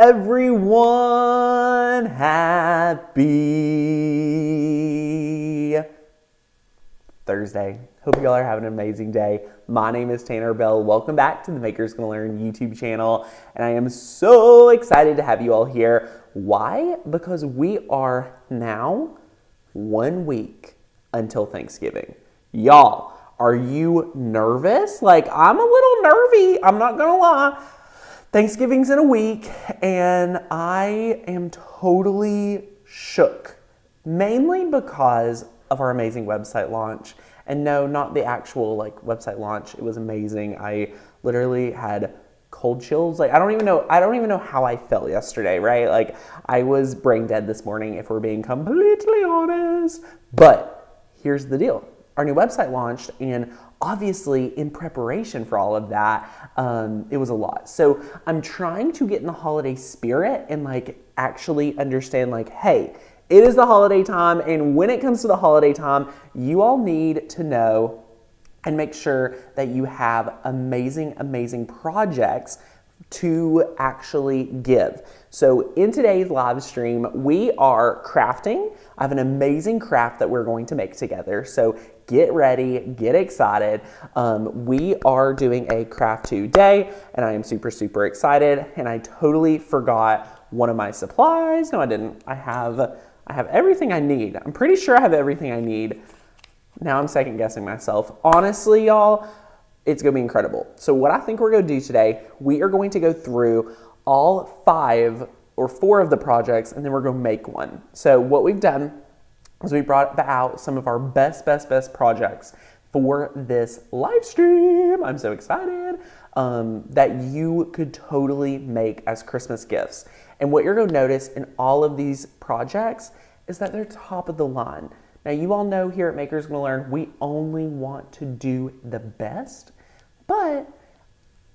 Everyone happy Thursday. Hope you all are having an amazing day. My name is Tanner Bell. Welcome back to the Makers Gonna Learn YouTube channel. And I am so excited to have you all here. Why? Because we are now 1 week until Thanksgiving. Y'all, are you nervous? Like, I'm a little nervy. I'm not gonna lie. Thanksgiving's in a week, and I am totally shook, mainly because of our amazing website launch. And no, not the actual website launch. It was amazing. I literally had cold chills. I don't even know how I felt yesterday, right? Like, I was brain dead this morning, if we're being completely honest. But here's the deal. Our new website launched, and obviously in preparation for all of that, it was a lot. So I'm trying to get in the holiday spirit and actually understand hey, it is the holiday time, and when it comes to the holiday time, you all need to know and make sure that you have amazing projects to actually give. So in today's live stream, we are crafting. I have an amazing craft that we're going to make together. So get ready, get excited. We are doing a craft today, and I am super excited. And I totally forgot one of my supplies. No, I didn't. I have everything I need. I'm pretty sure I have everything I need. Now I'm second guessing myself. Honestly, y'all, it's gonna be incredible. So what I think we're gonna do today, we are going to go through all 5 or 4 of the projects, and then we're gonna make one. So what we've done is we brought out some of our best projects for this live stream. I'm so excited that you could totally make as Christmas gifts. And what you're gonna notice in all of these projects is that they're top of the line. Now, you all know here at Makers Gonna Learn, we only want to do the best, but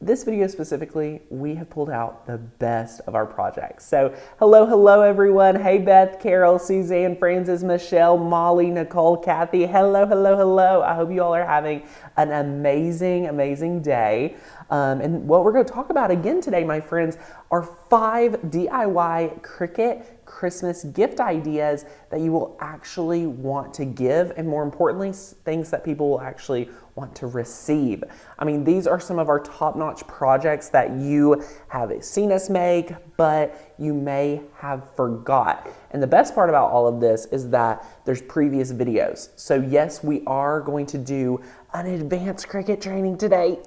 this video specifically, we have pulled out the best of our projects. So hello everyone. Hey, Beth, Carol, Suzanne, Francis, Michelle, Molly, Nicole, Kathy. Hello. I hope you all are having an amazing day. And what we're going to talk about again today, my friends, are 5 DIY Cricut Christmas gift ideas that you will actually want to give, and more importantly, things that people will actually want to receive. I mean, these are some of our top-notch projects that you have seen us make, but you may have forgot. And the best part about all of this is that there's previous videos. So yes, we are going to do an advanced Cricut training today.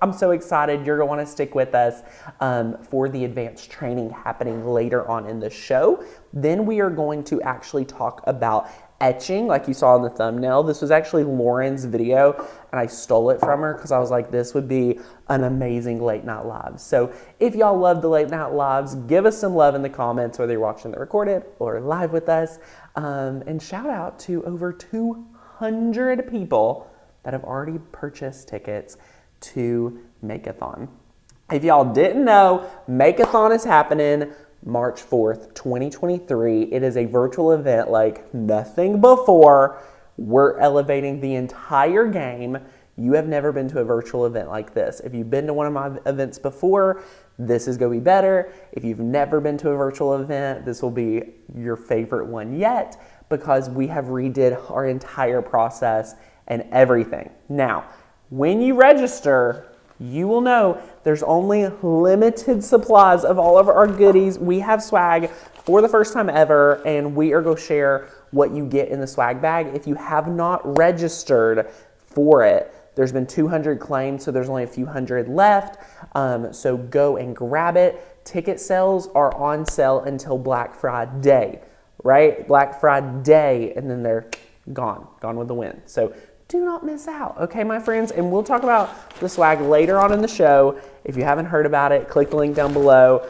I'm so excited. You're going to want to stick with us for the advanced training happening later on in the show. Then we are going to actually talk about etching, like you saw in the thumbnail. This was actually Lauren's video, and I stole it from her because I was like, this would be an amazing late night live. So if y'all love the late night lives, give us some love in the comments, whether you're watching the recorded or live with us. And shout out to over 200 people that have already purchased tickets to Make-a-thon. If y'all didn't know, Make-a-thon is happening March 4th, 2023. It is a virtual event like nothing before. We're elevating the entire game. You have never been to a virtual event like this. If you've been to one of my events before, this is going to be better. If you've never been to a virtual event, this will be your favorite one yet, because we have redid our entire process and everything. Now, when you register, you will know there's only limited supplies of all of our goodies. We have swag for the first time ever, and we are going to share what you get in the swag bag. If you have not registered for it, there's been 200 claims, so there's only a few hundred left. So go and grab it. Ticket sales are on sale until Black Friday, right? Black Friday, and then they're gone with the wind. So do not miss out, okay, my friends? And we'll talk about the swag later on in the show. If you haven't heard about it, click the link down below.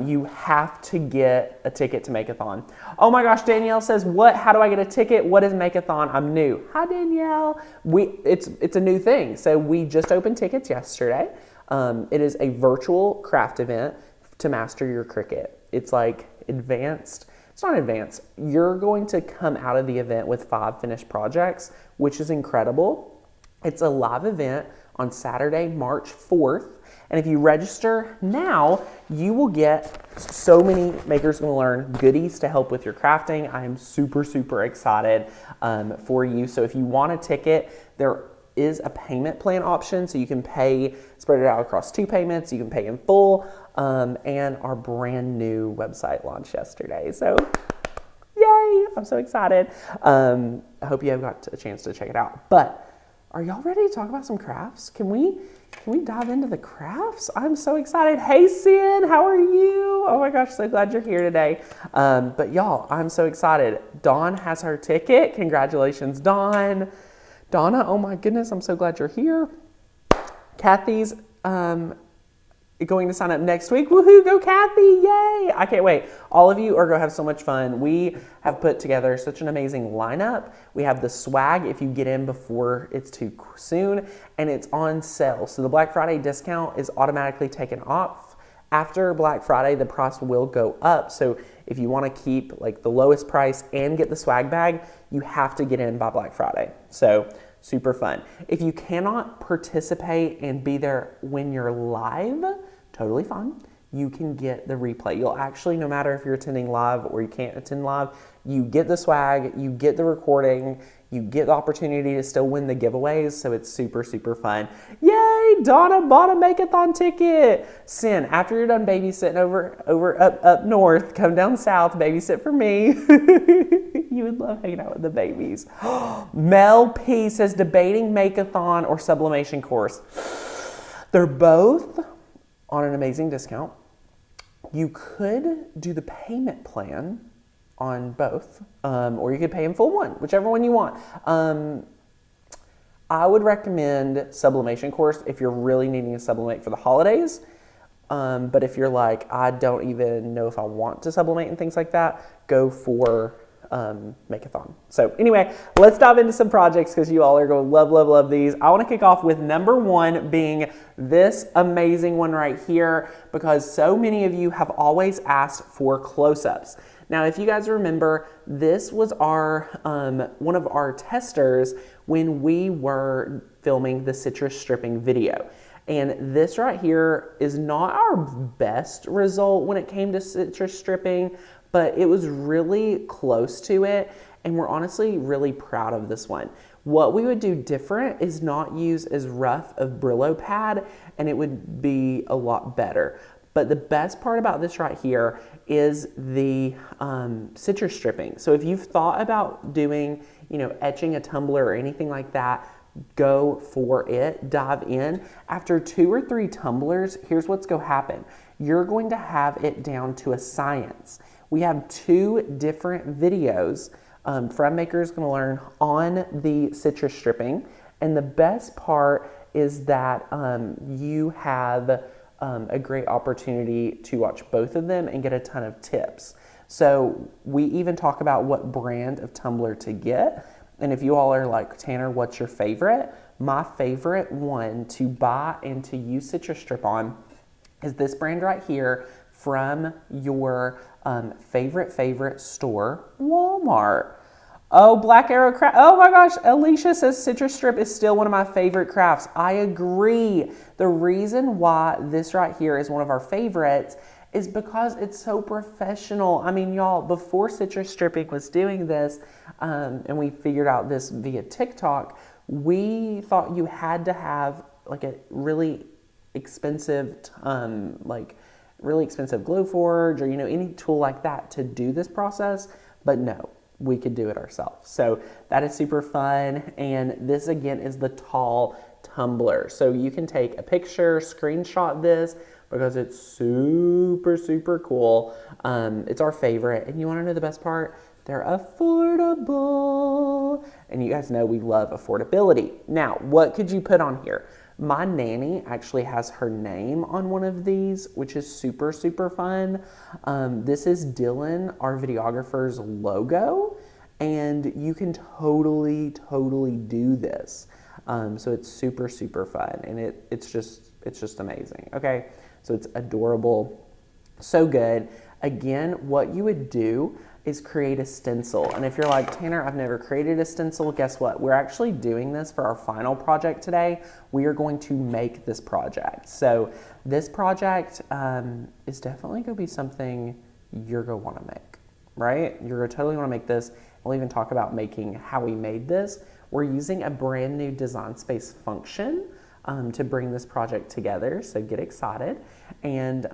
You have to get a ticket to Make-a-thon. Oh my gosh, Danielle says, what? How do I get a ticket? What is Make-a-thon? I'm new. Hi, Danielle. It's a new thing. So we just opened tickets yesterday. It is a virtual craft event to master your Cricut. It's like advanced. It's not advanced. You're going to come out of the event with 5 finished projects, which is incredible. It's a live event on Saturday, March 4th. And if you register now, you will get so many Makers Gonna Learn goodies to help with your crafting. I am super, super excited for you. So if you want a ticket, there is a payment plan option. So you can pay, spread it out across 2 payments. You can pay in full. And our brand new website launched yesterday. So yay, I'm so excited. I hope you have got a chance to check it out. But are y'all ready to talk about some crafts? Can we dive into the crafts? I'm so excited. Hey, Sin, how are you? Oh my gosh, so glad you're here today. But y'all, I'm so excited. Dawn has her ticket. Congratulations, Dawn. Donna, oh my goodness, I'm so glad you're here. Kathy's going to sign up next week. Woohoo, go Kathy, yay. I can't wait. All of you are going to have so much fun. We have put together such an amazing lineup. We have the swag if you get in before it's too soon, and it's on sale. So the Black Friday discount is automatically taken off. After Black Friday, the price will go up. So if you want to keep like the lowest price and get the swag bag, you have to get in by Black Friday. So super fun. If you cannot participate and be there when you're live, totally fine. You can get the replay. You'll actually, no matter if you're attending live or you can't attend live, you get the swag, you get the recording, you get the opportunity to still win the giveaways. So it's super, super fun. Yay, Donna bought a Make-a-thon ticket. Sin, after you're done babysitting up north, come down south, babysit for me. You would love hanging out with the babies. Mel P says, debating Make-a-thon or sublimation course. They're both on an amazing discount. You could do the payment plan on both, or you could pay in full one, whichever one you want. I would recommend sublimation course if you're really needing to sublimate for the holidays. But if you're like, I don't even know if I want to sublimate and things like that, go for Make-a-thon. So anyway, let's dive into some projects because you all are going to love, love, love these. I want to kick off with number 1 being this amazing one right here because so many of you have always asked for close-ups. Now, if you guys remember, this was our one of our testers when we were filming the citrus stripping video. And this right here is not our best result when it came to citrus stripping, but it was really close to it, and we're honestly really proud of this one. What we would do different is not use as rough of Brillo pad, and it would be a lot better. But the best part about this right here is the citrus stripping. So if you've thought about doing, etching a tumbler or anything like that, go for it, dive in. After 2 or 3 tumblers, here's what's going to happen. You're going to have it down to a science. We have 2 different videos from Makers Gonna Learn on the citrus stripping. And the best part is that you have a great opportunity to watch both of them and get a ton of tips. So we even talk about what brand of tumbler to get. And if you all are like, Tanner, what's your favorite? My favorite one to buy and to use citrus strip on is this brand right here from your favorite store, Walmart. Oh, Black Arrow Craft. Oh my gosh, Alicia says citrus strip is still one of my favorite crafts. I agree. The reason why this right here is one of our favorites is because it's so professional. I mean, y'all, before citrus stripping was doing this, and we figured out this via TikTok, we thought you had to have like a really expensive, Glowforge or, any tool like that to do this process, but no, we could do it ourselves. So that is super fun. And this again is the tall tumbler. So you can take a picture, screenshot this because it's super, super cool. It's our favorite. And you want to know the best part? They're affordable. And you guys know we love affordability. Now, what could you put on here? My nanny actually has her name on one of these, which is super, super fun. This is Dylan, our videographer's logo, and you can totally do this. So it's super, super fun, and it's just amazing. Okay, so it's adorable, so good. Again, what you would do is create a stencil. And if you're like, Tanner, I've never created a stencil, guess what? We're actually doing this for our final project today. We are going to make this project. So this project is definitely going to be something you're going to want to make, right? You're going to totally want to make this. We'll even talk about making how we made this. We're using a brand new design space function to bring this project together, so get excited, and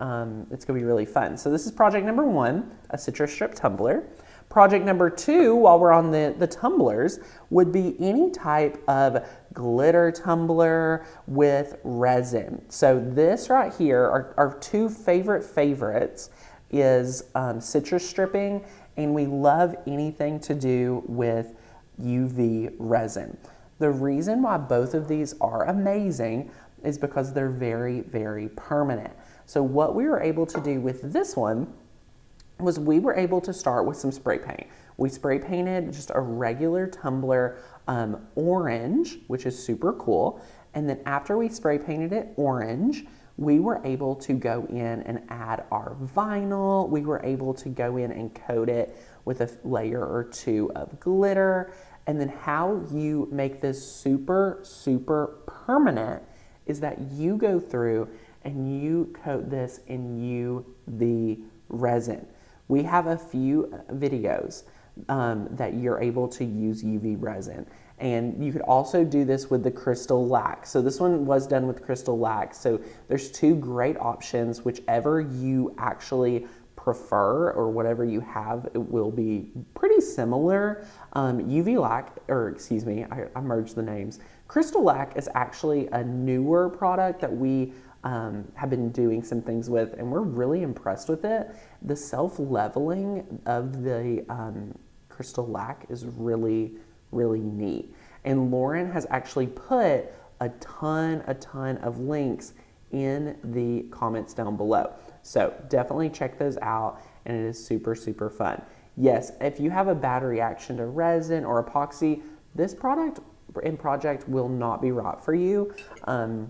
it's gonna be really fun. So this is project number 1, a CitriStrip Tumbler. Project number 2, while we're on the tumblers, would be any type of glitter tumbler with resin. So this right here, our 2 favorites is citrus stripping, and we love anything to do with UV resin. The reason why both of these are amazing is because they're very, very permanent. So what we were able to do with this one was we were able to start with some spray paint. We spray painted just a regular tumbler orange, which is super cool. And then after we spray painted it orange, we were able to go in and add our vinyl. We were able to go in and coat it with a layer or 2 of glitter. And then how you make this super, super permanent is that you go through and you coat this in UV resin. We have a few videos that you're able to use UV resin. And you could also do this with the crystal lac. So this one was done with crystal lac. So there's 2 great options, whichever you actually prefer or whatever you have, it will be pretty similar. UV lac, or excuse me, I merged the names. Crystal lac is actually a newer product that we have been doing some things with, and we're really impressed with it. The self-leveling of the crystal lac is really, really neat. And Lauren has actually put a ton of links in the comments down below. So definitely check those out, and it is super, super fun. Yes, if you have a bad reaction to resin or epoxy, this product and project will not be right for you. And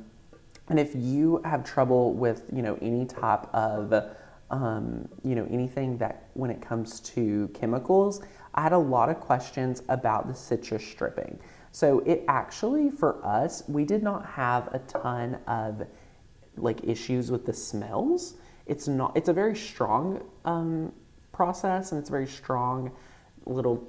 if you have trouble with, any type of, anything that when it comes to chemicals, I had a lot of questions about the citrus stripping. So it actually, for us, we did not have a ton of issues with the smells. It's a very strong process, and it's a very strong little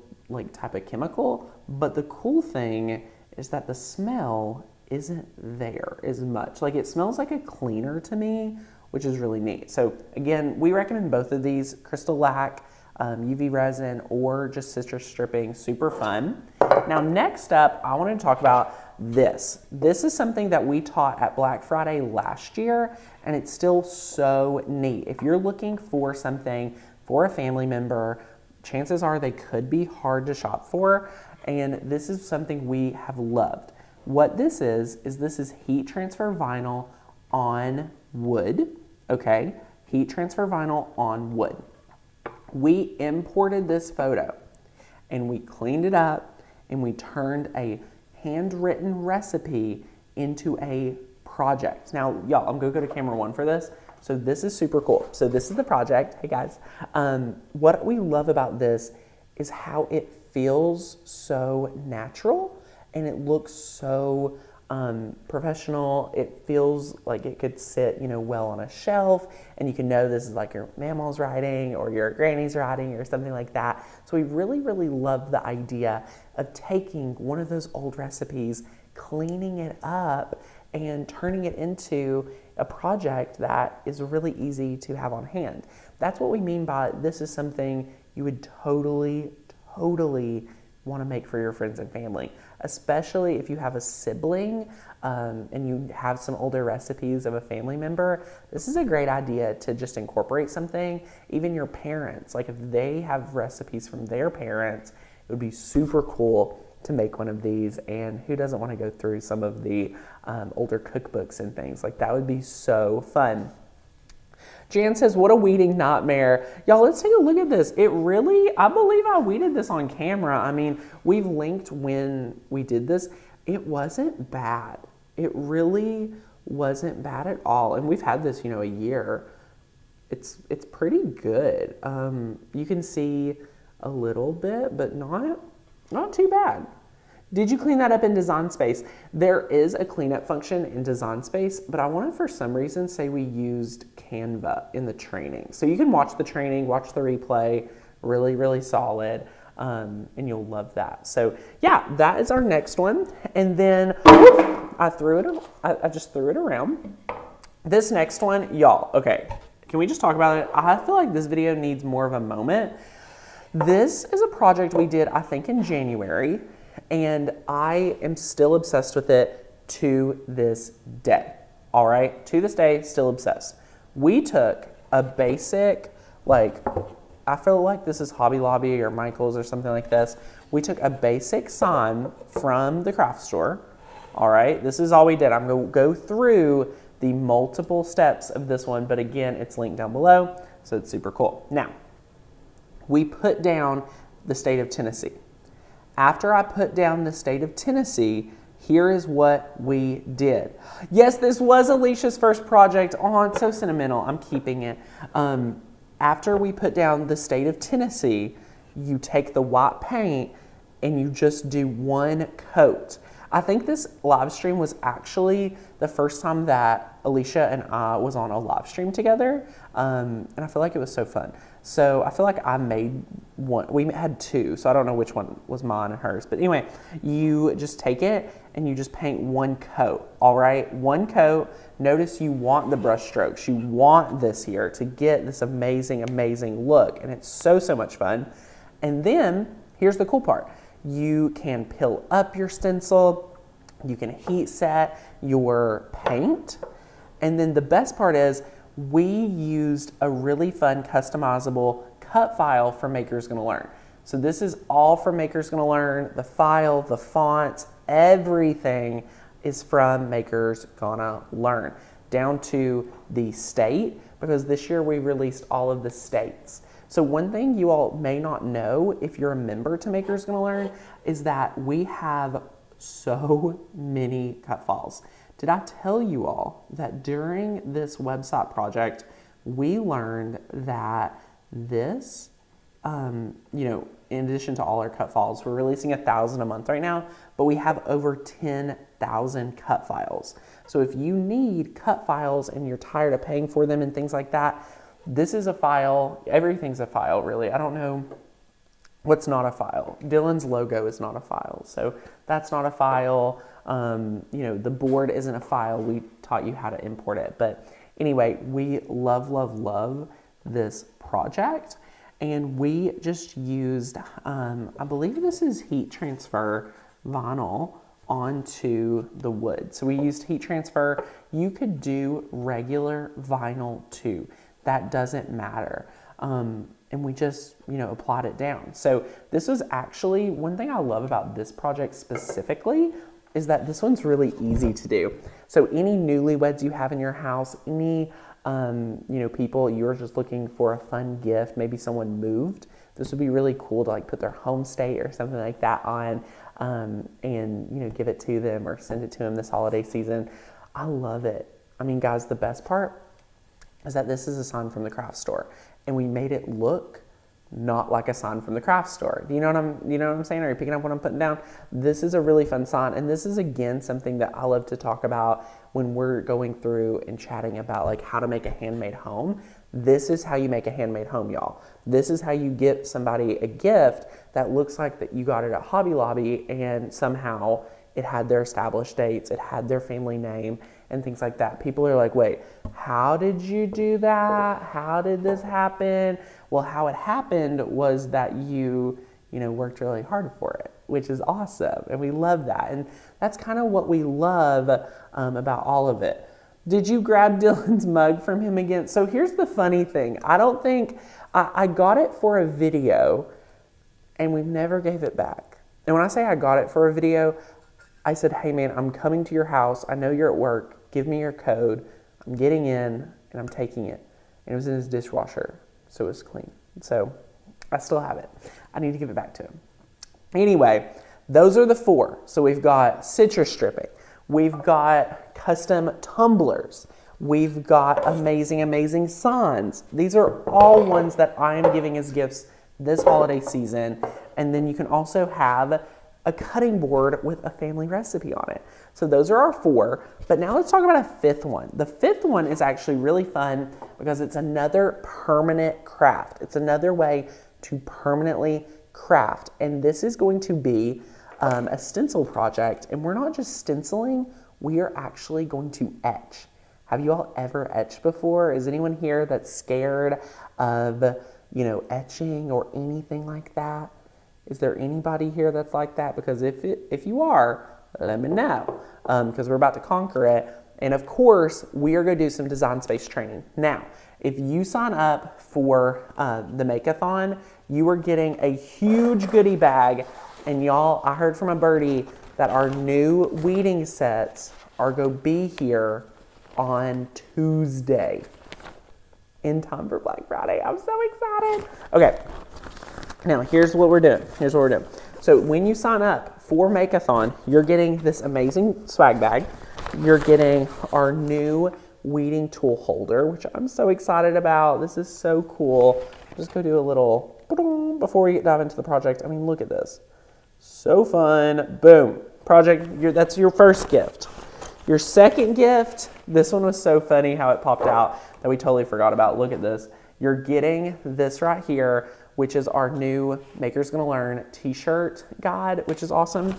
type of chemical. But the cool thing is that the smell isn't there as much. It smells like a cleaner to me, which is really neat. So again, we recommend both of these, crystal lac, UV resin, or just citrus stripping. Super fun. Now next up, I want to talk about this. This is something that we taught at Black Friday last year, and it's still so neat. If you're looking for something for a family member, chances are they could be hard to shop for, and this is something we have loved. What this is this is heat transfer vinyl on wood, okay? Heat transfer vinyl on wood. We imported this photo, and we cleaned it up, and we turned a handwritten recipe into a project. Now, y'all, I'm gonna go to camera 1 for this. So this is super cool. So this is the project. Hey guys. What we love about this is how it feels so natural, and it looks so professional. It feels like it could sit, well on a shelf, and you can know this is your mama's writing or your granny's writing or something like that. So we really, really love the idea of taking one of those old recipes, cleaning it up, and turning it into a project that is really easy to have on hand. That's what we mean by this is something you would totally want to make for your friends and family, especially if you have a sibling and you have some older recipes of a family member. This is a great idea to just incorporate something. Even your parents, if they have recipes from their parents, it would be super cool to make one of these. And who doesn't want to go through some of the older cookbooks and things? That would be so fun. Jan says, what a weeding nightmare. Y'all, let's take a look at this. I believe I weeded this on camera. I mean, we've linked when we did this. It wasn't bad. It really wasn't bad at all. And we've had this, a year. It's pretty good. You can see a little bit, but not too bad. Did you clean that up in Design Space? There is a cleanup function in Design Space, but I want to, for some reason, say we used Canva in the training. So you can watch the training, watch the replay, really, really solid, and you'll love that. So yeah, that is our next one. And then I just threw it around. This next one, y'all, okay, can we just talk about it? I feel like this video needs more of a moment. This is a project we did, I think, in January. And I am still obsessed with it to this day. All right, to this day, still obsessed. We took a basic, like, I feel like this is Hobby Lobby or Michael's or something like this. We took a basic sign from the craft store. All right, this is all we did. I'm going to go through the multiple steps of this one, but again, it's linked down below, so it's super cool. Now, we put down the state of Tennessee. After I put down the state of Tennessee, here is what we did. Yes, this was Alicia's first project. Oh, it's so sentimental. I'm keeping it. After we put down the state of Tennessee, you take the white paint and you just do one coat. I think this live stream was actually the first time that Alicia and I was on a live stream together. And I feel like it was so fun. So I feel like I made one. We had two, so I don't know which one was mine and hers. But anyway, you just take it and you just paint one coat, all right? One coat. Notice you want the brush strokes. You want this here to get this amazing, amazing look. And it's so, so much fun. And then here's the cool part. You can pill up your stencil. You can heat set your paint. And then the best part is we used a really fun customizable cut file for Maker's Gonna Learn. So this is all from Maker's Gonna Learn. The file, the fonts, everything is from Maker's Gonna Learn, down to the state, because this year we released all of the states. So one thing you all may not know if you're a member to Maker's Gonna Learn is that we have so many cut files. Did I tell you all that during this website project, we learned that this, in addition to all our cut files, we're releasing 1,000 a month right now, but we have over 10,000 cut files. So if you need cut files and you're tired of paying for them and things like that, this is a file. Everything's a file, really. I don't know what's not a file. Dylan's logo is not a file, so that's not a file. The board isn't a file. We taught you how to import it. But anyway, we love, love, love this project. And we just used, I believe this is heat transfer vinyl onto the wood. So we used heat transfer. You could do regular vinyl too. That doesn't matter. And we just, applied it down. So this was actually, one thing I love about this project specifically is that this one's really easy to do. So any newlyweds you have in your house, any, people you're just looking for a fun gift, maybe someone moved, this would be really cool to put their home state or something like that on, and give it to them or send it to them this holiday season. I love it. I mean, guys, the best part is that this is a sign from the craft store, and we made it look not like a sign from the craft store. Do you know what I'm saying? Are you picking up what I'm putting down? This is a really fun sign, and this is again something that I love to talk about when we're going through and chatting about how to make a handmade home. This is how you make a handmade home, y'all. This is how you get somebody a gift that looks like that you got it at Hobby Lobby, and somehow it had their established dates, it had their family name, and things like that. People are like, wait, how did you do that? How did this happen? Well, how it happened was that you worked really hard for it, which is awesome. And we love that. And that's kind of what we love about all of it. Did you grab Dylan's mug from him again? So here's the funny thing. I don't think, I got it for a video and we never gave it back. And when I say I got it for a video, I said, hey man, I'm coming to your house. I know you're at work. Give me your code. I'm getting in and I'm taking it. And it was in his dishwasher, so it was clean. So I still have it. I need to give it back to him. Anyway, those are the 4. So we've got citrus stripping. We've got custom tumblers. We've got amazing, amazing signs. These are all ones that I am giving as gifts this holiday season. And then you can also have a cutting board with a family recipe on it. So those are our 4, but now let's talk about a 5th one. The 5th one is actually really fun because it's another permanent craft. It's another way to permanently craft. And this is going to be a stencil project. And we're not just stenciling, we are actually going to etch. Have you all ever etched before? Is anyone here that's scared of, etching or anything like that? Is there anybody here that's like that? Because if you are, let me know, because we're about to conquer it. And of course, we are going to do some design space training. Now, if you sign up for the Make-a-thon, you are getting a huge goodie bag. And y'all, I heard from a birdie that our new weeding sets are going to be here on Tuesday in time for Black Friday. I'm so excited. Okay. Now, here's what we're doing. So when you sign up for Make-a-thon, you're getting this amazing swag bag. You're getting our new weeding tool holder, which I'm so excited about. This is so cool. Just go do a little before we dive into the project. I mean, look at this. So fun. Boom. Project, that's your first gift. Your second gift, this one was so funny how it popped out that we totally forgot about. Look at this. You're getting this right here, which is our new Maker's Gonna Learn t-shirt guide, which is awesome.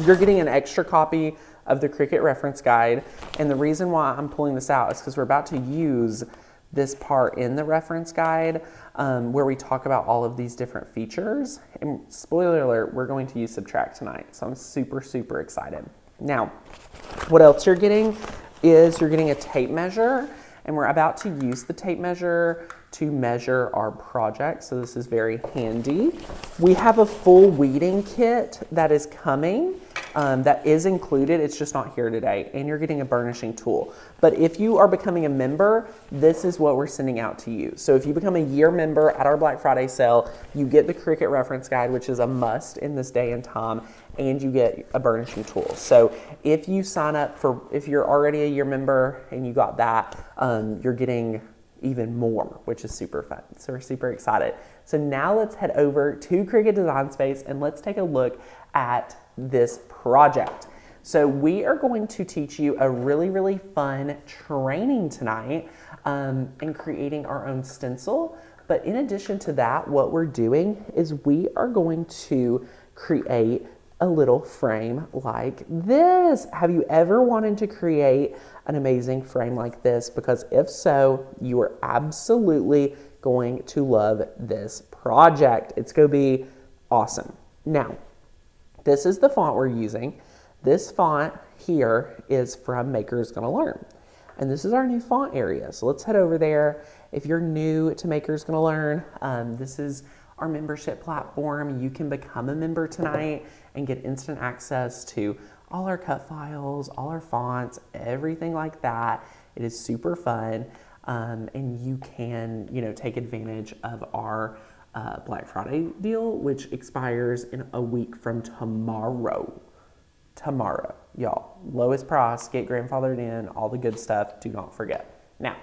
You're getting an extra copy of the Cricut reference guide. And the reason why I'm pulling this out is because we're about to use this part in the reference guide where we talk about all of these different features. And spoiler alert, we're going to use Subtract tonight. So I'm super, super excited. Now, what else you're getting is you're getting a tape measure, and we're about to use the tape measure to measure our project. So this is very handy. We have a full weeding kit that is coming. That is included, it's just not here today, and you're getting a burnishing tool. But if you are becoming a member, this is what we're sending out to you. So if you become a year member at our Black Friday sale, you get the Cricut reference guide, which is a must in this day and time, and you get a burnishing tool. So if you sign up if you're already a year member and you got that, you're getting even more, which is super fun. So we're super excited. So now let's head over to Cricut Design Space and let's take a look at this project. So we are going to teach you a really, really fun training tonight in creating our own stencil. But in addition to that, what we're doing is we are going to create a little frame like this. Have you ever wanted to create an amazing frame like this? Because if so, you are absolutely going to love this project. It's going to be awesome. Now, this is the font we're using. This font here is from Maker's Gonna Learn. And this is our new font area. So let's head over there. If you're new to Maker's Gonna Learn, this is our membership platform. You can become a member tonight and get instant access to all our cut files, all our fonts, everything like that. It is super fun. And you can, take advantage of our Black Friday deal, which expires in a week from tomorrow. Tomorrow, y'all. Lowest price, get grandfathered in, all the good stuff. Do not forget. Now,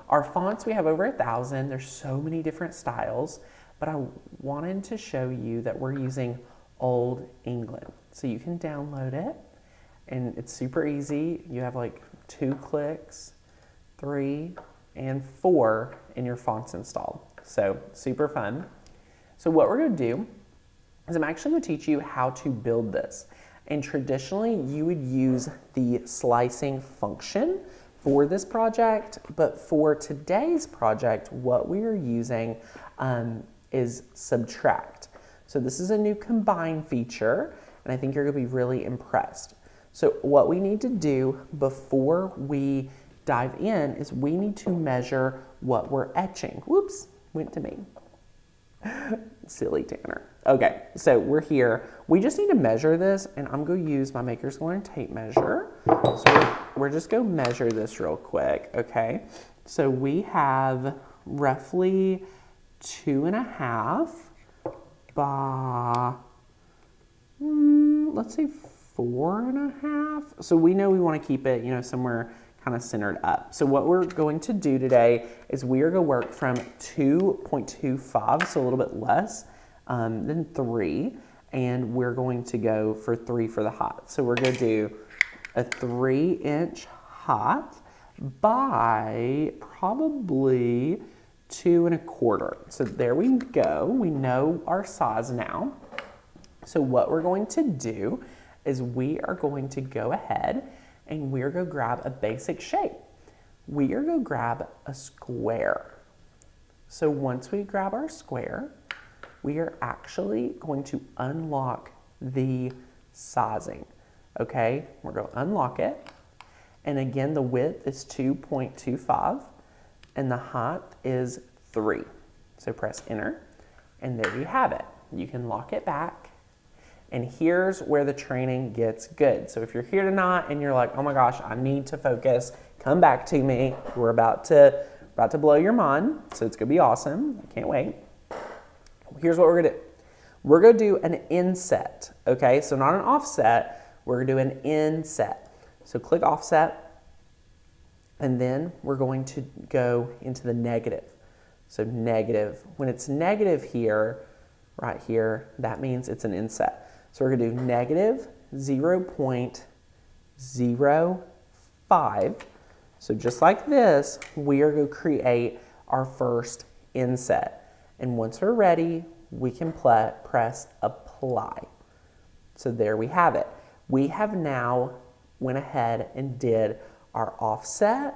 our fonts, we have over 1,000. There's so many different styles, but I wanted to show you that we're using Old England. So you can download it, and it's super easy. You have like 2 clicks, 3, and 4, and your font's installed. So super fun. So what we're going to do is I'm actually going to teach you how to build this. And traditionally, you would use the slicing function for this project, but for today's project, what we are using is Subtract. So this is a new combine feature, and I think you're going to be really impressed. So what we need to do before we dive in is we need to measure what we're etching. Whoops, went to me. Silly Tanner. Okay, so we're here. We just need to measure this, and I'm going to use my Maker's Gonna Learn tape measure. So we're just going to measure this real quick, okay? So we have roughly 2.5 by, let's say 4.5. So we know we want to keep it, somewhere kind of centered up. So what we're going to do today is we are going to work from 2.25, so a little bit less than 3, and we're going to go for 3 for the height. So we're going to do a 3-inch height by probably 2 1/4. So there we go. We know our size now. So what we're going to do is we are going to go ahead and we're going to grab a basic shape. We are going to grab a square. So once we grab our square, we are actually going to unlock the sizing. Okay, we're going to unlock it. And again, the width is 2.25 and the height is 3. So press enter and there you have it. You can lock it back. And here's where the training gets good. So if you're here tonight and you're like, oh my gosh, I need to focus, come back to me. We're about to blow your mind. So it's gonna be awesome. I can't wait. Here's what we're gonna do. We're gonna do an inset, okay? So not an offset, we're gonna do an inset. So click offset, and then we're going to go into the negative. So negative, when it's negative here, right here, that means it's an inset. So we're gonna do negative 0.05. So just like this, we are gonna create our first inset. And once we're ready, we can press apply. So there we have it. We have now went ahead and did our offset,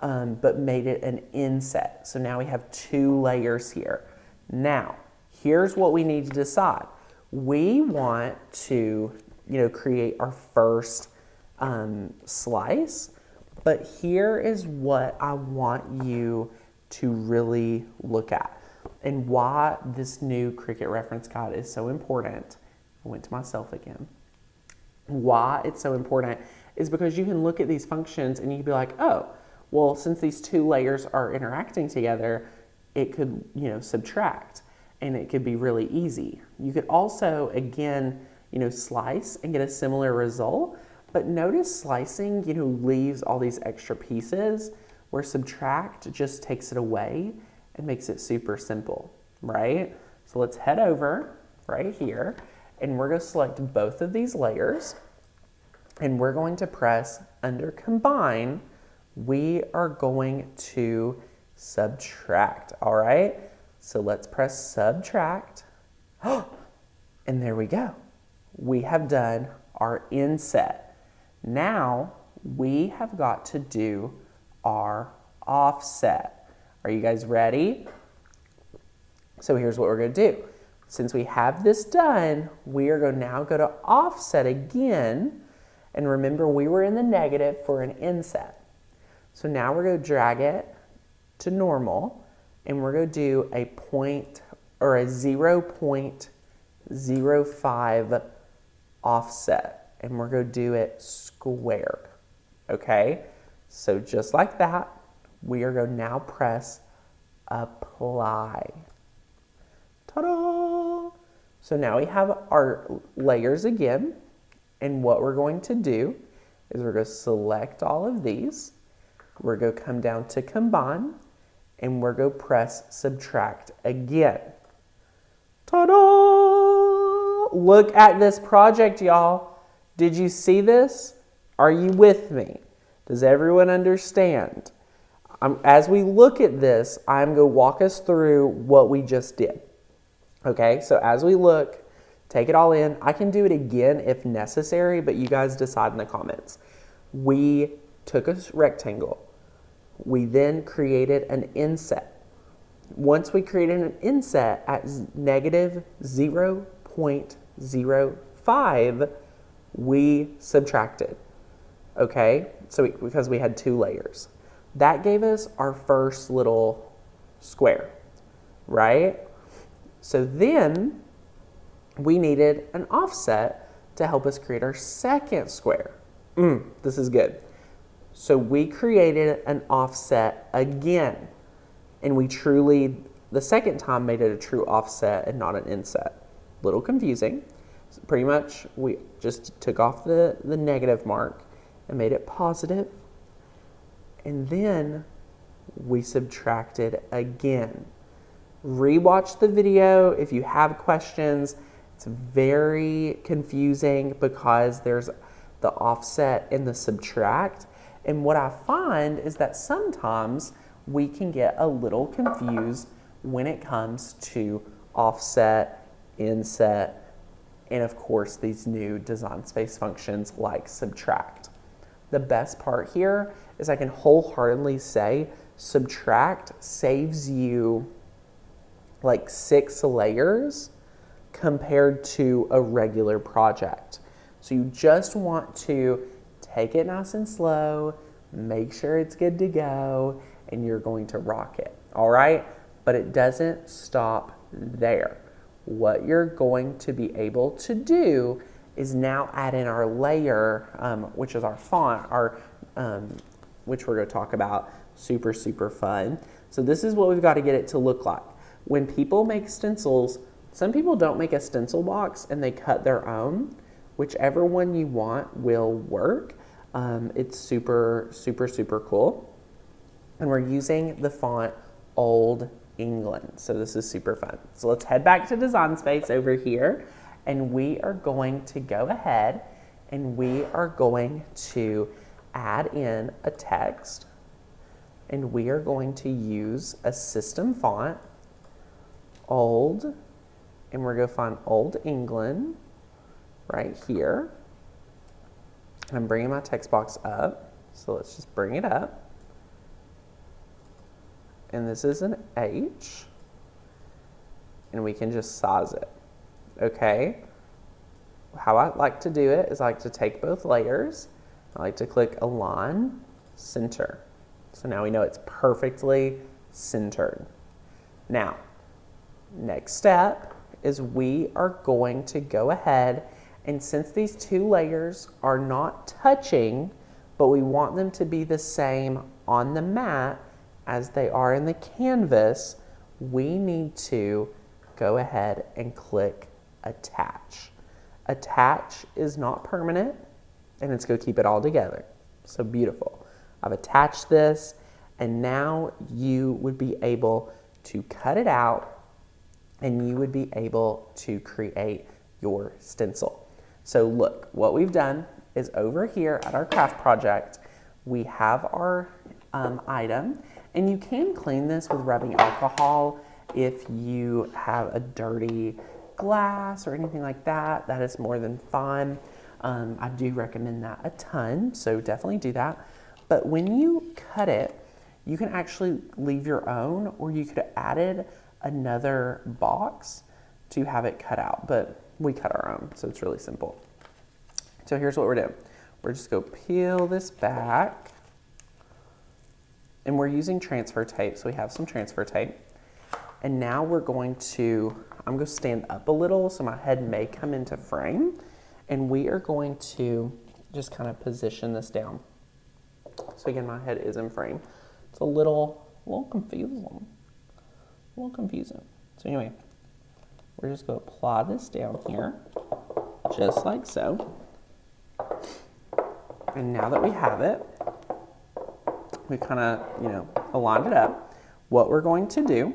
but made it an inset. So now we have 2 layers here. Now, here's what we need to decide. We want to, create our first slice, but here is what I want you to really look at and why this new Cricut reference guide is so important. I went to myself again. Why it's so important is because you can look at these functions and you can be like, oh, well, since these 2 layers are interacting together, it could, subtract. And it could be really easy. You could also, again, slice and get a similar result, but notice slicing, leaves all these extra pieces, where subtract just takes it away and makes it super simple, right? So let's head over right here, and we're gonna select both of these layers, and we're going to press under combine. We are going to subtract, all right? So let's press subtract, and there we go. We have done our inset. Now we have got to do our offset. Are you guys ready? So here's what we're gonna do. Since we have this done, we are gonna now go to offset again, and remember we were in the negative for an inset. So now we're gonna drag it to normal, and we're going to do a 0.05 offset, and we're going to do it squared, okay? So just like that, we are going to now press apply. Ta-da! So now we have our layers again, and what we're going to do is we're going to select all of these. We're going to come down to combine, and we're going to press subtract again. Ta-da! Look at this project, y'all. Did you see this? Are you with me? Does everyone understand? As we look at this, I'm going to walk us through what we just did. Okay, so as we look, take it all in. I can do it again if necessary, but you guys decide in the comments. We took a rectangle. We then created an inset. Once we created an inset at negative 0.05, we subtracted, okay? So because we had 2 layers. That gave us our first little square, right? So then we needed an offset to help us create our second square. This is good. So we created an offset again, and we truly, the second time, made it a true offset and not an inset. Little confusing. So pretty much we just took off the negative mark and made it positive. and then we subtracted again. Rewatch the video if you have questions. It's very confusing because there's the offset and the subtract. And what I find is that sometimes we can get a little confused when it comes to offset, inset, and of course these new design space functions like subtract. The best part here is I can wholeheartedly say subtract saves you like 6 layers compared to a regular project. So you just want to take it nice and slow, make sure it's good to go, and you're going to rock it, all right? But it doesn't stop there. What you're going to be able to do is now add in our layer, which is our font, which we're going to talk about. Super, super fun. So this is what we've got to get it to look like. When people make stencils, some people don't make a stencil box and they cut their own. Whichever one you want will work. It's super, super, super cool. And we're using the font Old England. So this is super fun. So let's head back to Design Space over here. And we are going to go ahead and we are going to add in a text. And we are going to use a system font, Old, and we're going to find Old England right here. And I'm bringing my text box up. So let's just bring it up. And this is an H. And we can just size it. Okay? How I like to do it is I like to take both layers. I like to click Align, Center. So now we know it's perfectly centered. Now, next step is we are going to go ahead, and since these 2 layers are not touching, but we want them to be the same on the mat as they are in the canvas, we need to go ahead and click Attach. Attach is not permanent, and it's going to keep it all together. So beautiful. I've attached this, and now you would be able to cut it out, and you would be able to create your stencil. So look, what we've done is over here at our craft project, we have our item, and you can clean this with rubbing alcohol if you have a dirty glass or anything like that. That is more than fine. I do recommend that a ton, so definitely do that. But when you cut it, you can actually leave your own, or you could have added another box to have it cut out, but we cut our own, so it's really simple. So here's what we're doing. We're just going to peel this back, and we're using transfer tape, so we have some transfer tape. And now we're going to, I'm going to stand up a little so my head may come into frame, and we are going to just kind of position this down. So again, my head is in frame. It's a little confusing. So anyway, we're just going to apply this down here, just like so. And now that we have it, we kind of, aligned it up. What we're going to do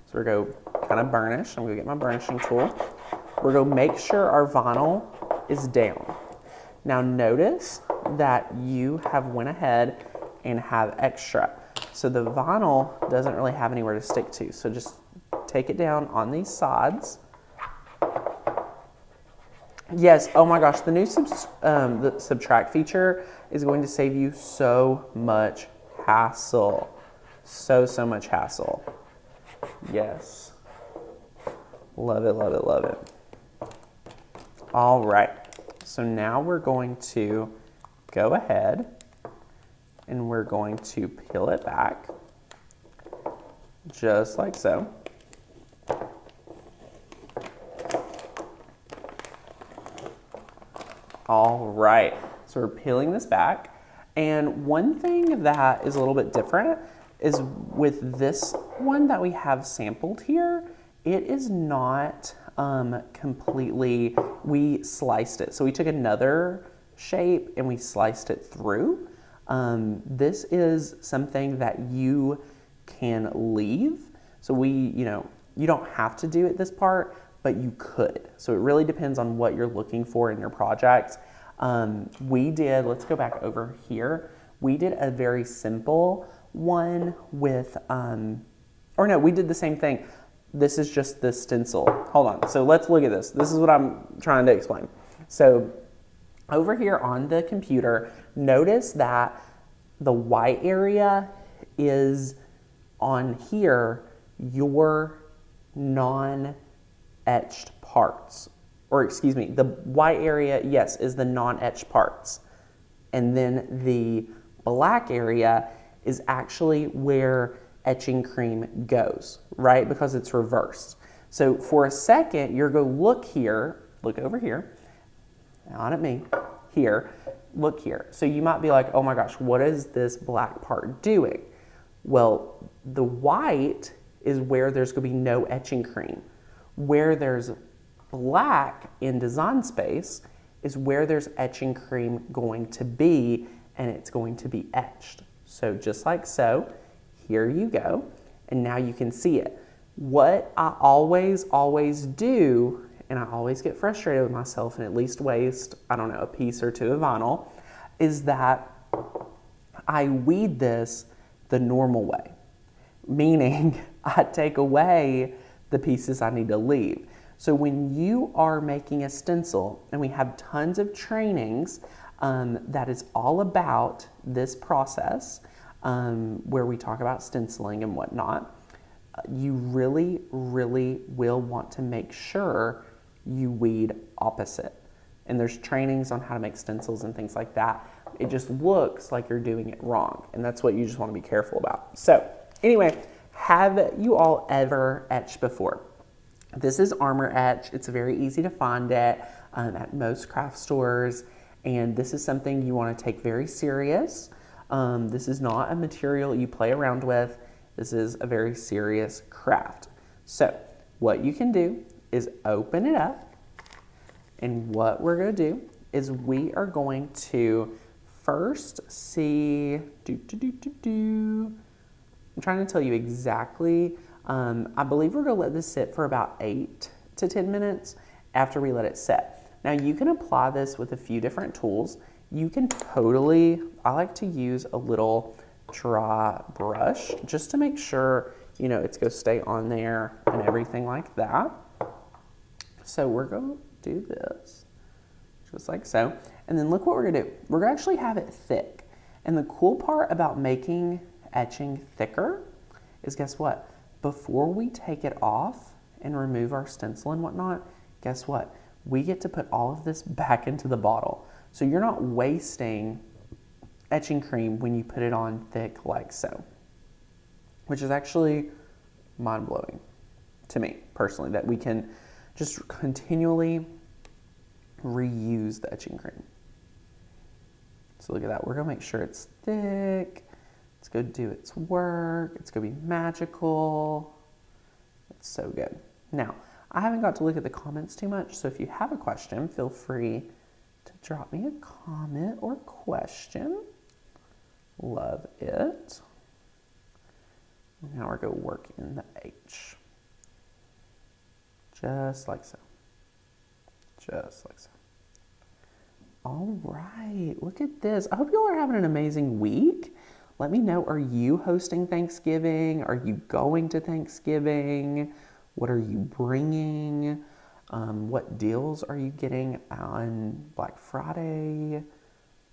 is we're going to kind of burnish. I'm going to get my burnishing tool. We're going to make sure our vinyl is down. Now notice that you have went ahead and have extra. So the vinyl doesn't really have anywhere to stick to. So just take it down on these sides. Yes, oh my gosh, the new the subtract feature is going to save you so much hassle. So much hassle. Yes. Love it, love it, love it. All right, so now we're going to go ahead and we're going to peel it back, just like so. All right, so we're peeling this back. And one thing that is a little bit different is with this one that we have sampled here, it is not completely, we sliced it. So we took another shape and we sliced it through. This is something that you can leave. So you don't have to do it this part, but you could. So it really depends on what you're looking for in your project. Let's go back over here. We did a very simple one with, we did the same thing. This is just the stencil. Hold on. So let's look at this. This is what I'm trying to explain. So over here on the computer, notice that the white area is on here, your non-etched parts. Or excuse me, the white area, yes, is the non-etched parts. And then the black area is actually where etching cream goes, right? Because it's reversed. So for a second, you're going to look here, look over here, not at me, here, look here. So you might be like, oh my gosh, what is this black part doing? Well, the white is where there's going to be no etching cream. Where there's black in design space is where there's etching cream going to be, and it's going to be etched. So just like so, here you go, and now you can see it. What I always do, and I always get frustrated with myself and at least waste, I don't know, a piece or two of vinyl, is that I weed this the normal way, meaning I take away the pieces I need to leave. So when you are making a stencil, and we have tons of trainings that is all about this process, where we talk about stenciling and whatnot, you really will want to make sure you weed opposite. And there's trainings on how to make stencils and things like that. It just looks like you're doing it wrong, and that's what you just want to be careful about. So anyway, have you all ever etched before? This is Armor Etch. It's very easy to find it at most craft stores, and this is something you want to take very serious. This is not a material you play around with. This is a very serious craft. So what you can do is open it up, and what we're going to do is we are going to first see, I'm trying to tell you exactly, I believe we're going to let this sit for about 8 to 10 minutes after we let it set. Now you can apply this with a few different tools. You can I like to use a little dry brush just to make sure, it's going to stay on there and everything like that. So we're going to do this just like so. And then look what we're going to do. We're going to actually have it thick. And the cool part about making etching thicker is, guess what? Before we take it off and remove our stencil and whatnot, guess what? We get to put all of this back into the bottle. So you're not wasting etching cream when you put it on thick like so, which is actually mind-blowing to me personally, that we can just continually reuse the etching cream. So look at that. We're going to make sure it's thick. It's going to do its work. It's going to be magical. It's so good. Now, I haven't got to look at the comments too much, so if you have a question, feel free to drop me a comment or question. Love it. Now we're going to work in the H. Just like so. Just like so. All right, look at this. I hope you all are having an amazing week. Let me know, are you hosting Thanksgiving? Are you going to Thanksgiving? What are you bringing? What deals are you getting on Black Friday?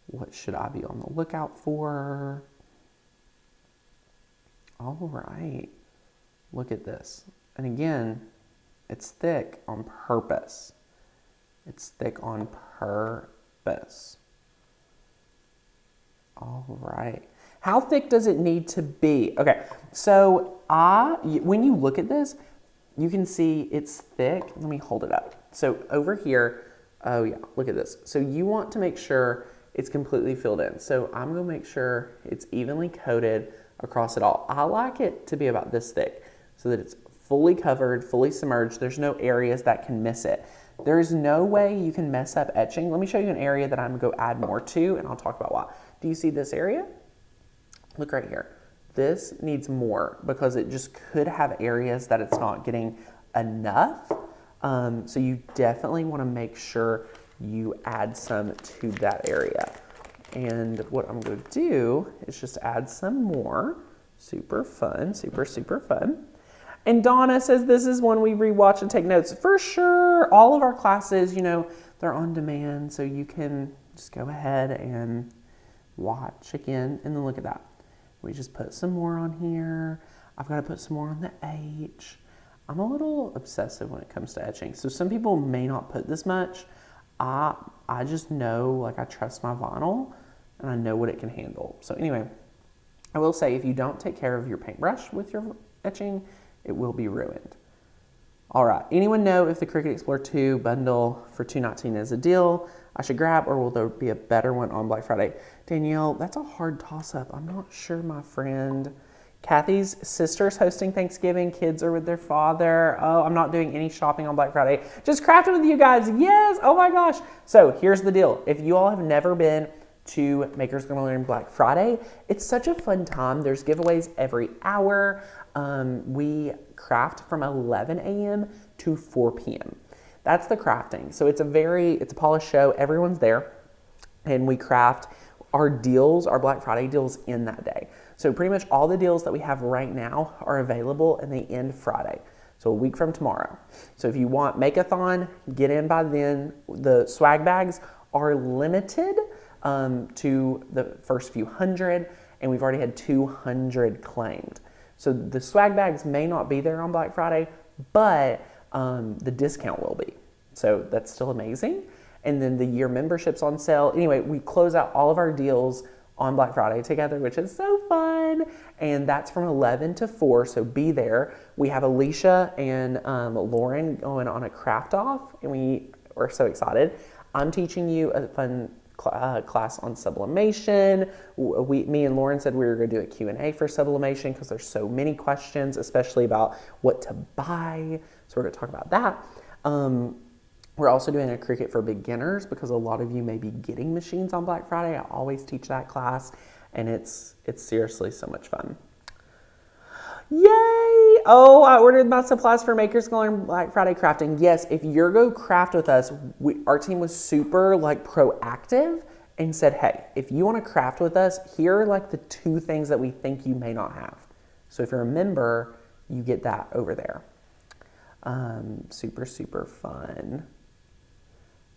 What should I be on the lookout for? All right, look at this. And again, it's thick on purpose. It's thick on purpose. All right. How thick does it need to be? Okay, so when you look at this, you can see it's thick. Let me hold it up. So over here, oh yeah, look at this. So you want to make sure it's completely filled in. So I'm gonna make sure it's evenly coated across it all. I like it to be about this thick so that it's fully covered, fully submerged. There's no areas that can miss it. There is no way you can mess up etching. Let me show you an area that I'm gonna go add more to, and I'll talk about why. Do you see this area? Look right here. This needs more because it just could have areas that it's not getting enough. So you definitely want to make sure you add some to that area. And what I'm going to do is just add some more. Super fun, super, super fun. And Donna says this is one we rewatch and take notes. For sure, all of our classes, you know, they're on demand, so you can just go ahead and watch again. And then look at that. We just put some more on here. I've got to put some more on the H. I'm a little obsessive when it comes to etching. So some people may not put this much. I just know, like, I trust my vinyl and I know what it can handle. So anyway, I will say if you don't take care of your paintbrush with your etching, it will be ruined. All right, anyone know if the Cricut Explorer 2 bundle for $2.19 is a deal I should grab, or will there be a better one on Black Friday? Danielle, that's a hard toss-up. I'm not sure, my friend. Kathy's sister's hosting Thanksgiving. Kids are with their father. Oh, I'm not doing any shopping on Black Friday. Just crafting with you guys. Yes. Oh my gosh. So here's the deal. If you all have never been to Makers Gonna Learn Black Friday, it's such a fun time. There's giveaways every hour. We craft from 11 a.m. to 4 p.m. That's the crafting. So it's a polished show. Everyone's there. And we craft our deals, our Black Friday deals in that day. So pretty much all the deals that we have right now are available and they end Friday. So a week from tomorrow. So if you want Make-a-thon, get in by then. The swag bags are limited to the first few hundred, and we've already had 200 claimed. So the swag bags may not be there on Black Friday, but the discount will be. So that's still amazing. And then the year membership's on sale. Anyway, we close out all of our deals on Black Friday together, which is so fun. And that's from 11 to 4, so be there. We have Alicia and Lauren going on a craft off, and we are so excited. I'm teaching you a fun class on sublimation. Me and Lauren said we were going to do a Q&A for sublimation because there's so many questions, especially about what to buy. So we're going to talk about that. We're also doing a Cricut for beginners because a lot of you may be getting machines on Black Friday. I always teach that class, and it's seriously so much fun. Yay! Oh, I ordered my supplies for Makers Gonna Learn Black Friday crafting. Yes, if you're going to craft with us, our team was super proactive and said, hey, if you want to craft with us, here are the 2 things that we think you may not have. So if you're a member, you get that over there. Super, super fun.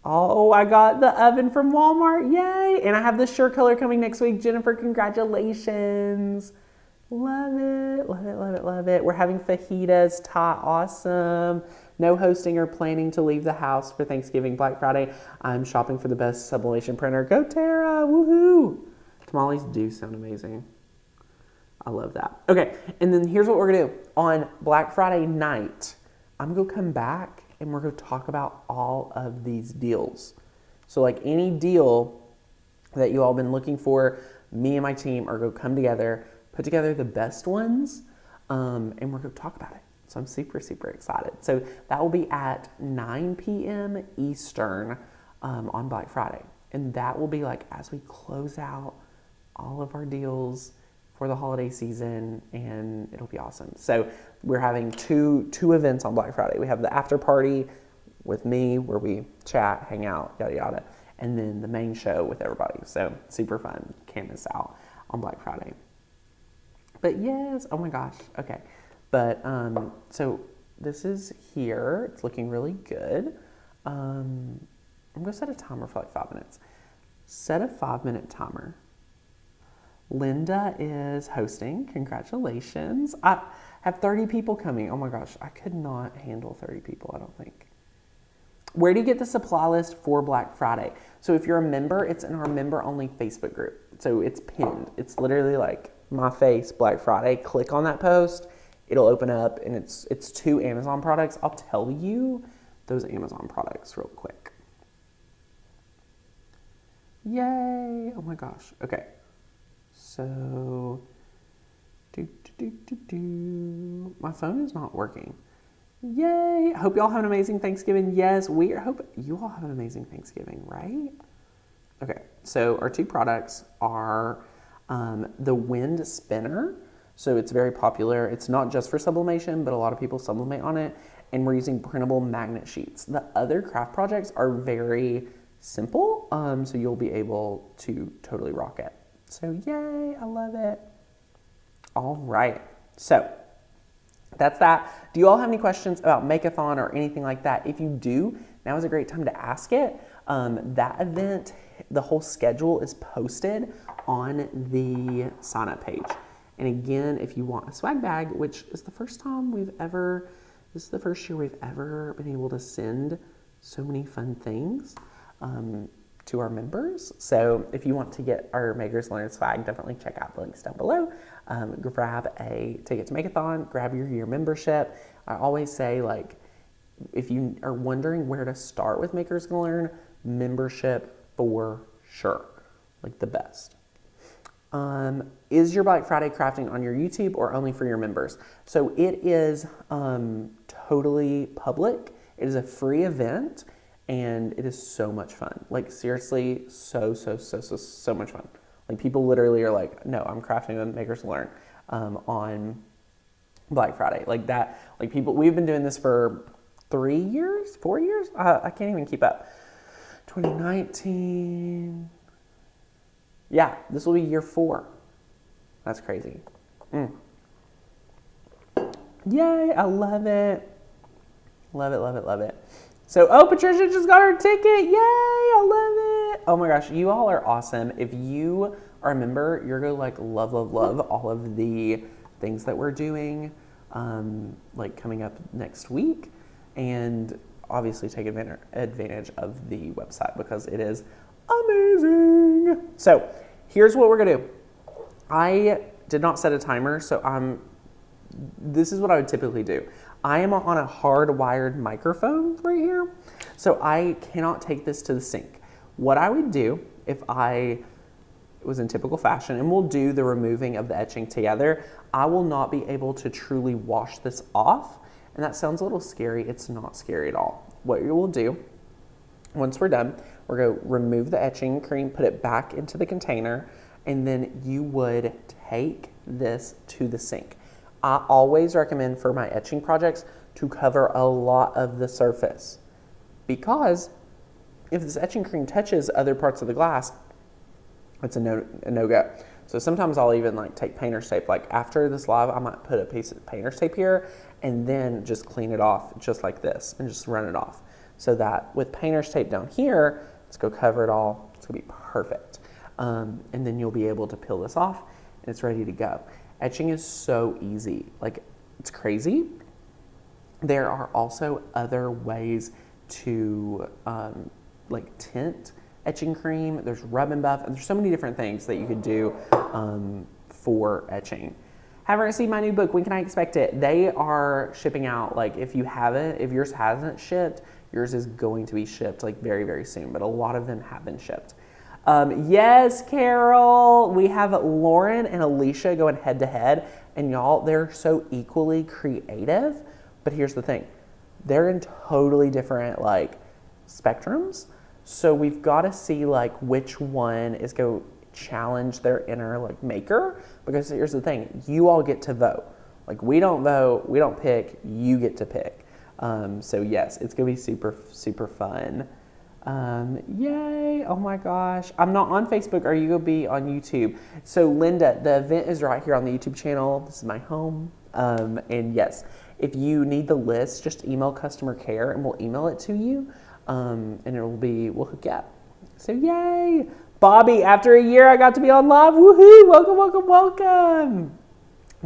Oh, I got the oven from Walmart. Yay! And I have the Sure color coming next week. Jennifer, congratulations. Love it, love it, love it, love it. We're having fajitas. Thai, awesome. No hosting or planning to leave the house for Thanksgiving, Black Friday. I'm shopping for the best sublimation printer. Go Tara, woohoo. Tamales do sound amazing. I love that. Okay, and then here's what we're gonna do. On Black Friday night, I'm gonna come back and we're going to talk about all of these deals. So any deal that you all been looking for, me and my team are going to come together, put together the best ones, and we're going to talk about it. So I'm super, super excited. So that will be at 9 p.m. Eastern on Black Friday. And that will be as we close out all of our deals for the holiday season, and it'll be awesome. So we're having two events on Black Friday. We have the after party with me where we chat, hang out, yada yada, and then the main show with everybody. So super fun. Can't miss out on Black Friday. But yes, oh my gosh. Okay, but so this is here. It's looking really good. I'm gonna set a timer for 5 minutes. Set a 5-minute timer. Linda is hosting. Congratulations. I have 30 people coming. Oh my gosh, I could not handle 30 people, I don't think. Where do you get the supply list for Black Friday? So if you're a member, it's in our member-only Facebook group. So it's pinned. It's literally my face, Black Friday. Click on that post. It'll open up, and it's 2 Amazon products. I'll tell you those Amazon products real quick. Yay. Oh my gosh. Okay. So, my phone is not working. Yay! I hope y'all have an amazing Thanksgiving. Yes, I hope you all have an amazing Thanksgiving, right? Okay, so our two products are the wind spinner. So it's very popular. It's not just for sublimation, but a lot of people sublimate on it. And we're using printable magnet sheets. The other craft projects are very simple, so you'll be able to totally rock it. So yay, I love it. All right, so that's that. Do you all have any questions about Make-a-thon or anything like that? If you do, now is a great time to ask it. That event, the whole schedule is posted on the sign-up page. And again, if you want a swag bag, which is the first time this is the first year we've ever been able to send so many fun things to our members. So if you want to get our Makers Learn swag, definitely check out the links down below. Grab a ticket to Make-a-thon, grab your year membership. I always say, like, if you are wondering where to start with Makers Gonna Learn, membership for sure, like the best. Is your Black Friday crafting on your YouTube or only for your members? So it is totally public. It is a free event and it is so much fun. Like seriously, so much fun. Like people literally are like, no, I'm crafting on Makers Learn on Black Friday. Like that, like people, we've been doing this for 3 years, 4 years? I can't even keep up. 2019. Yeah, this will be year 4. That's crazy. Yay, I love it. Love it, love it, love it. So, oh, Patricia just got her ticket. Yay, I love it. Oh my gosh, you all are awesome. If you are a member, you're going to like love all of the things that we're doing, like coming up next week. And obviously take advantage of the website because it is amazing. So here's what we're gonna do. I did not set a timer, so this is what I would typically do. I am on a hardwired microphone right here, so I cannot take this to the sink. What I would do if I was in typical fashion, and we'll do the removing of the etching together, I will not be able to truly wash this off, and that sounds a little scary. It's not scary at all. What you will do, once we're done, we're going to remove the etching cream, put it back into the container, and then you would take this to the sink. I always recommend for my etching projects to cover a lot of the surface because if this etching cream touches other parts of the glass, it's a no-go. So sometimes I'll even like take painter's tape. Like after this live, I might put a piece of painter's tape here and then just clean it off just like this and just run it off. So that with painter's tape down here, let's go cover it all. It's gonna be perfect. And then you'll be able to peel this off and it's ready to go. Etching is so easy. Like it's crazy. There are also other ways to like tint etching cream. There's rub and buff, and there's so many different things that you could do for etching. Haven't received my new book. When can I expect it? They are shipping out. Like if yours hasn't shipped, yours is going to be shipped like very, very soon. But a lot of them have been shipped. Yes, Carol. We have Lauren and Alicia going head to head, and y'all, they're so equally creative. But here's the thing: they're in totally different like spectrums. So we've got to see like which one is going to challenge their inner like maker, because here's the thing, you all get to vote. Like we don't vote, we don't pick, you get to pick. So yes, it's going to be super, super fun. Yay, oh my gosh. I'm not on Facebook. Are you going to be on YouTube? So Linda, the event is right here on the YouTube channel. This is my home. And yes, if you need the list, just email customer care and we'll email it to you. And we'll hook you up. So yay! Bobby, after a year I got to be on live. Woohoo! Welcome, welcome, welcome.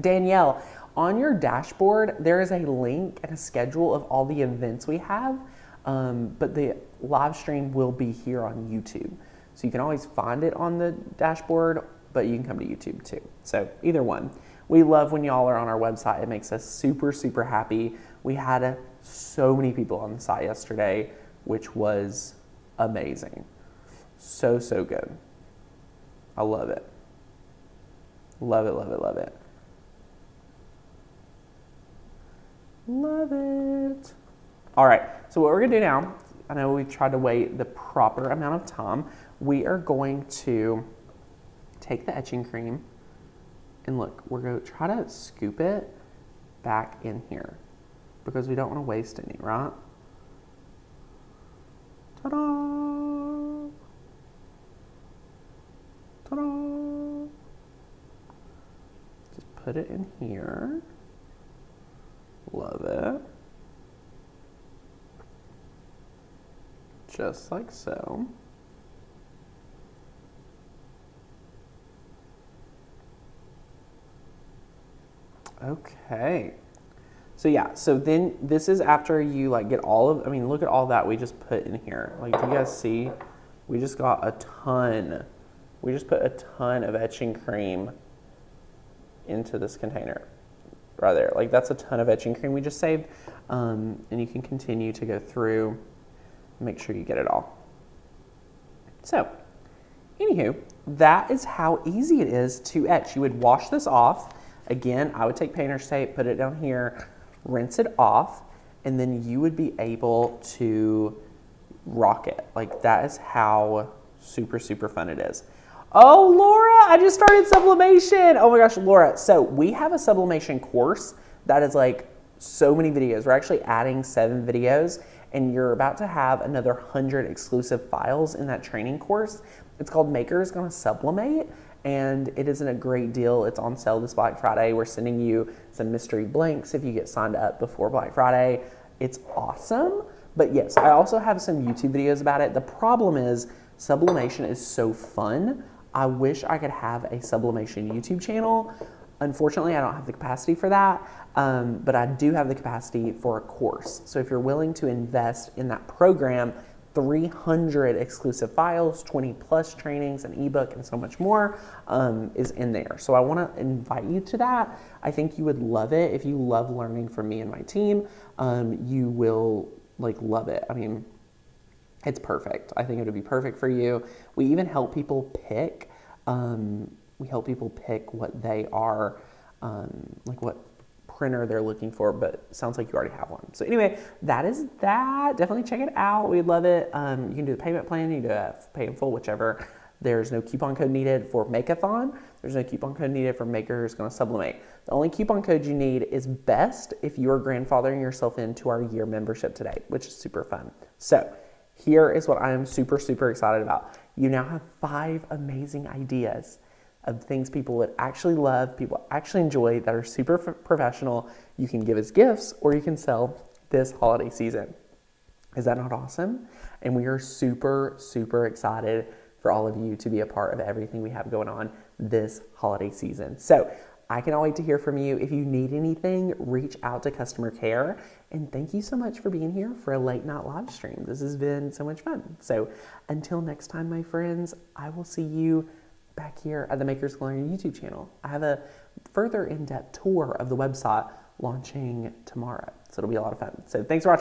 Danielle, on your dashboard, there is a link and a schedule of all the events we have. But the live stream will be here on YouTube. So you can always find it on the dashboard, but you can come to YouTube too. So either one. We love when y'all are on our website. It makes us super, super happy. We had so many people on the site yesterday, which was amazing. So, so good. I love it. Love it, love it, love it. Love it. All right, so what we're gonna do now, I know we've tried to wait the proper amount of time. we are going to take the etching cream and look, we're going to try to scoop it back in here because we don't want to waste any, right? Ta-da! Ta-da! Just put it in here. Love it. Just like so. Okay. So yeah, so then this is after you like get all of, I mean, look at all that we just put in here. Like, do you guys see? We just got a ton. We just put a ton of etching cream into this container right there. Like, that's a ton of etching cream we just saved. And you can continue to go through and make sure you get it all. So, anywho, that is how easy it is to etch. You would wash this off. Again, I would take painter's tape, put it down here, rinse it off, and then you would be able to rock it. Like, that is how super, super fun it is. Oh, Laura, I just started sublimation. Oh my gosh, Laura. So we have a sublimation course that is like so many videos. We're actually adding 7 videos, and you're about to have another 100 exclusive files in that training course. It's called Maker's Gonna Sublimate, and it isn't a great deal. It's on sale this Black Friday. We're sending you some mystery blanks if you get signed up before Black Friday. It's awesome. But yes, I also have some YouTube videos about it. The problem is sublimation is so fun. I wish I could have a sublimation YouTube channel. Unfortunately, I don't have the capacity for that, but I do have the capacity for a course. So if you're willing to invest in that program, 300 exclusive files, 20 plus trainings, an ebook, and so much more is in there. So I want to invite you to that. I think you would love it. If you love learning from me and my team, you will like love it. I mean, it's perfect. I think it would be perfect for you. We even help people pick. What they are, like what printer they're looking for, but it sounds like you already have one. So anyway, that is that. Definitely check it out. We'd love it. You can do the payment plan. You can do a pay in full, whichever. There's no coupon code needed for Make-a-thon. There's no coupon code needed for Maker's Gonna Sublimate. The only coupon code you need is BEST if you are grandfathering yourself into our year membership today, which is super fun. So here is what I am super, super excited about. You now have 5 amazing ideas of things people would actually love, people actually enjoy, that are super professional. You can give as gifts or you can sell this holiday season. Is that not awesome? And we are super, super excited for all of you to be a part of everything we have going on this holiday season. So I cannot wait to hear from you. If you need anything, reach out to customer care. And thank you so much for being here for a late night live stream. This has been so much fun. So until next time, my friends, I will see you back here at the Maker's Gonna Learn YouTube channel. I have a further in-depth tour of the website launching tomorrow. So it'll be a lot of fun. So thanks for watching.